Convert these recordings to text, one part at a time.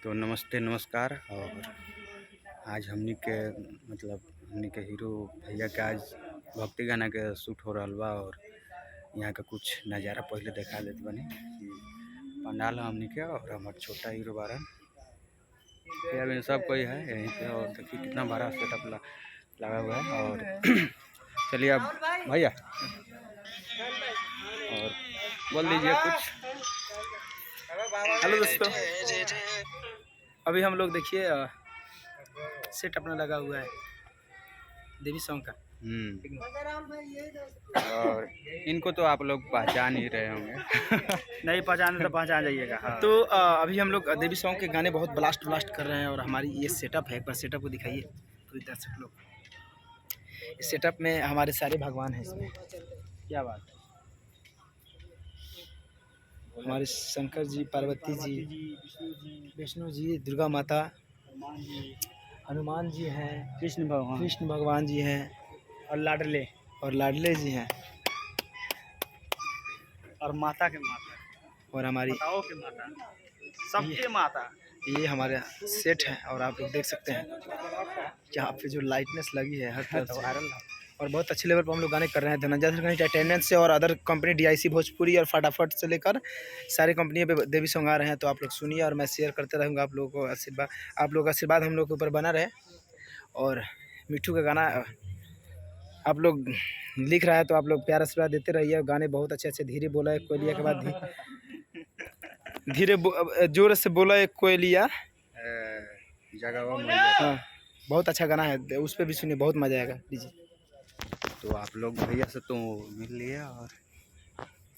तो नमस्ते नमस्कार। और आज हमनी के हीरो भैया के आज भक्ति गाना के शूट हो रहा बा। और यहाँ का कुछ नज़ारा पहले दिखा देते बनी कि पंडाल हमनी के और हमारे छोटा हीरो बारन अभी सब कोई है यहीं पे। और देखिए कितना बड़ा सेटअप लगा हुआ है। और चलिए अब भैया और बोल दीजिए कुछ। हेलो दोस्तों, अभी हम लोग देखिए सेट अपना लगा हुआ है देवी सॉन्ग का। और इनको तो आप लोग पहचान ही रहे होंगे। नहीं पहचाने तो पहचान जाइएगा। हाँ। तो अभी हम लोग देवी सॉन्ग के गाने बहुत ब्लास्ट कर रहे हैं। और हमारी ये सेटअप है, एक बार सेटअप को दिखाइए पूरी दर्शक लोग। इस सेटअप में हमारे सारे भगवान हैं इसमें। क्या बात है। हमारे शंकर जी, पार्वती जी, विष्णु जी, दुर्गा माता, हनुमान जी हैं, कृष्ण भगवान जी हैं, और लाडले जी हैं, और माता के माता, और हमारी माताओं के माता, सबके माता। ये हमारे सेट है। और आप लोग देख सकते हैं यहाँ पे जो लाइटनेस लगी है हर तरफ से। और बहुत अच्छे लेवल पर हम लोग गाने कर रहे हैं। धनंजय धरकनी अटेंडेंस से और अदर कंपनी DIC भोजपुरी और फटाफट से लेकर सारी कंपनियों पे देवी सॉन्ग आ रहे हैं। तो आप लोग सुनिए और मैं शेयर करते रहूँगा। आप लोगों को आशीर्वाद, आप लोगों का आशीर्वाद हम लोग के ऊपर बना रहे। और मिट्ठू का गाना आप लोग लिख रहा है तो आप लोग प्यार आशीर्वाद देते रहिए। गाने बहुत अच्छे धीरे बोला है कोयलिया के बाद धीरे जोर से बोला है कोयलिया जगह। हाँ, बहुत अच्छा गाना है, उस पर भी सुनिए, बहुत मजा आएगा। लीजिए। तो आप लोग भैया से तो मिल लिए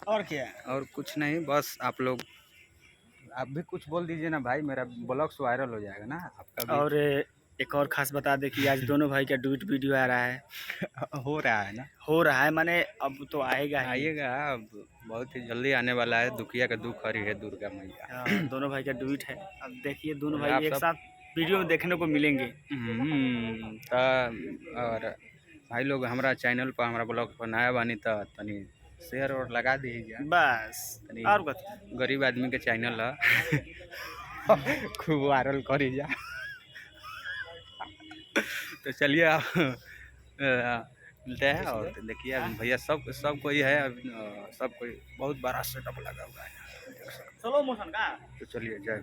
और क्या, और कुछ नहीं, बस आप भी कुछ बोल दीजिए ना भाई, मेरा ब्लॉग्स वायरल हो जाएगा ना आपका भी। और एक और ख़ास बता दें कि आज दोनों भाई का डुएट वीडियो आ रहा है। हो रहा है ना, हो रहा है माने अब तो आइएगा अब बहुत ही जल्दी आने वाला है। दुखिया का दुख हरी है दुर्गा मैया। दोनों भाई का डुएट है। अब देखिए दोनों भाई एक साथ वीडियो में देखने को मिलेंगे। और भाई लोग हमारा चैनल पर, हमारा ब्लॉग पर नया बानी तो तनी शेयर और लगा दीजिए बस। और गरीब आदमी के चैनल है खूब वायरल करी जा। तो चलिए मिलते हैं। और देखिए भैया सब कोई है, सब कोई बहुत बड़ा सेटअप लगा हुआ है। स्लो मोशन का। तो चलिए जय।